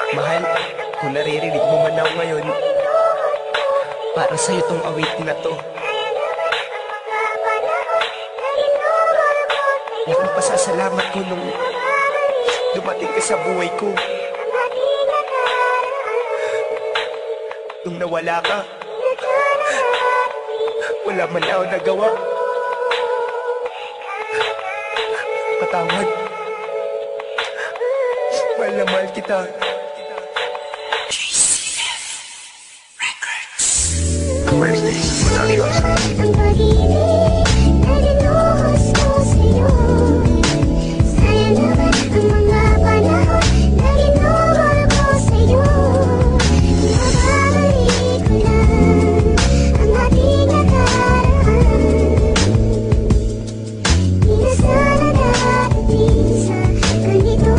Mahal, kung naririnig mo man ako ngayon, para sa'yo tong awit na to. Laking pasasalamat ko nung dumating ka sa buhay ko. Nung nawala ka, wala man ako nagawa. Patawad. Mahal na mahal kita. Birthday, Productions. Ang pag-ibig na dinuhos ko sa'yo. Sayang naman ang mga panahon na ginuhol ko sa'yo. Mababalik ko lang ang ating nakaraan. Di na sana darating sa ganito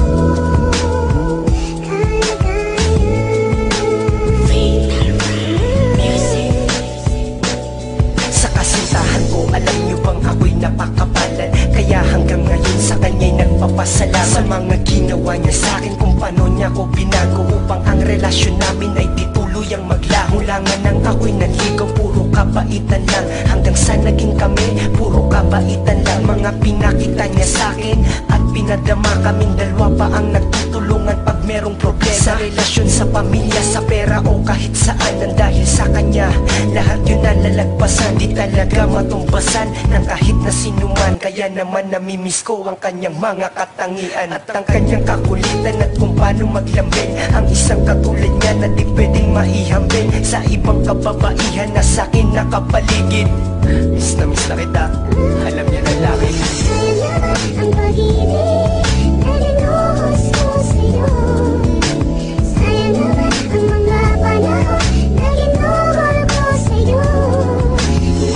napakapalan, kaya hanggang ngayon sa kanya'y nagpapasalamat sa mga ginawa niya sa'kin, kung paano niya ko binago upang ang relasyon namin ay di tuluyang maglaho. Mula nga nang ako'y nanligaw, puro kabaitan lang, hanggang sa naging kami, puro kabaitan lang. Mga pinakita niya sa'kin at pinadama, kaming dalawa pa ang nagtutulungan pag merong problema sa relasyon, sa pamilya, sa pera o kahit saan. Nang dahil sa kanya, lahat yun nalalagpasan, di talaga matumbasan ng kahit na sinuman. Kaya naman namimiss ko ang kanyang mga katangian at ang kanyang kakulitan at kung paano maglambing. Ang isang katulad niya na di pwedeng maihambing sa ibang kababaihan na sa'kin nakapaligid. Miss na kita, alam niya na laki. ang pag-ibig na dinuhos ko sa'yo. Sayang naman ang mga panahon na ginuhol ko sa'yo.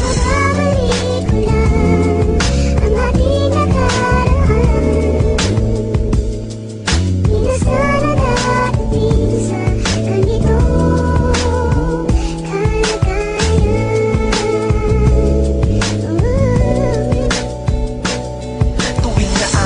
Mababalik ko lang ang ating nakaraan. Di na sana darating sa ganito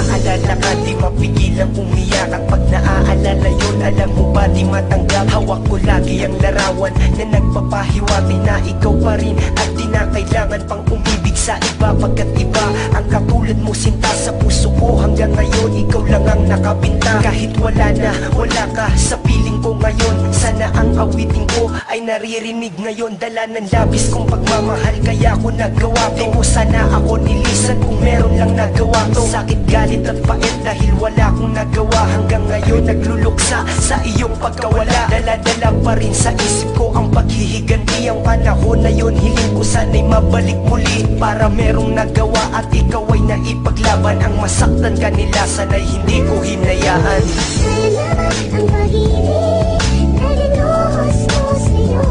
Naalala ka, di mapigilang umiyak. At pag naaalala yun, alam mo ba di matanggap. Hawak ko lagi ang larawan na nagpapahiwatig na ikaw pa rin at di na kailangan pang umibig sa iba. Pagkat iba ang katulad mo, sinta sa puso ko. Hanggang ngayon, ikaw lang ang nakapinta. Kahit wala na, wala ka sa piling ko ngayon. Sana ang awitin ko ay naririnig ngayon. Dala ng labis kong pagmamahal, kaya ko nagawa to. Di ko sana ako nilisan kung meron lang nagawa to. Sakit, galit at pait dahil wala akong nagawa. Hanggang ngayon nagluluksa sa iyong pagkawala. Dala-dala pa rin sa isip ko ang paghihiganti. Ang panahon na yun, hiling ko sana'y mabalik muli para merong nagawa at ikaw ay naipaglaban. Ang masaktan kanila sana'y hindi ko hinayaan. Sayang naman ang pag-ibig na dinuhos ko sa'yo.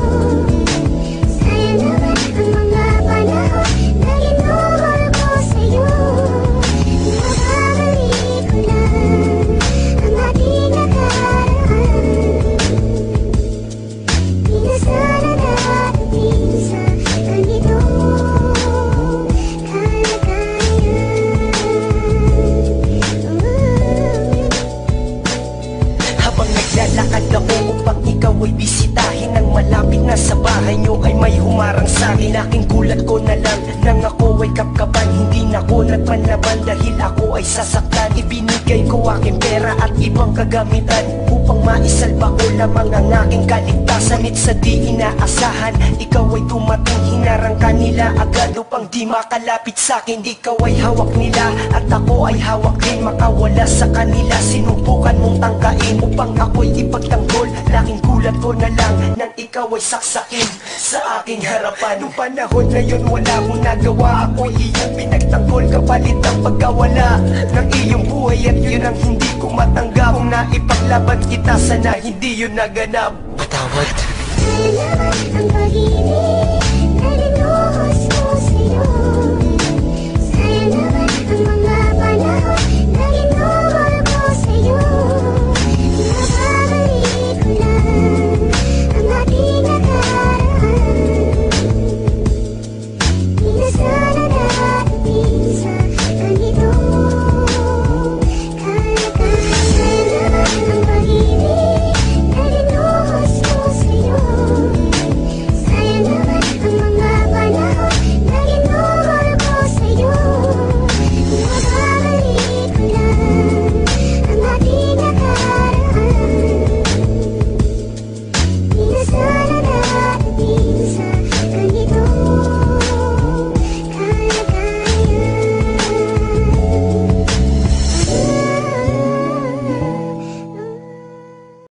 Sayang naman ang mga panahon na ginuhol ko sa'yo. Mababalik ko lang ang ating nakaraan. Di na sana darating sa ganito Habang naglalakad ako upang ikaw ay bisitahin, nang malapit na sa bahay nyo ay may humarang sa'kin. Aking gulat ko na lang nang ako ay kapkapan. Hindi na ko nagpanlaban dahil ako ay sasaktan. Ibinigay ko aking pera at ibang kagamitan upang maisalba ko lamang ang aking kaligtasan. At sa di inaasahan, ikaw ay dumating, hinarang kanila agad upang di makalapit sa'kin. Ikaw ay hawak nila at ako ay hawak din. Makawala sa kanila, sinubukan mong tangkain upang ako'y ipagtanggol. Laking gulat ko na lang nang ikaw ay saksakin sa aking harapan. Noong panahon na yun wala akong nagawa, ako'y iyong pinagtanggol kapalit ang pagkawala ng iyong buhay. At yun ang hindi ko matanggap. Kung naipaglaban kita, sana hindi yun naganap. Patawad. Sayang naman ang pag-ibig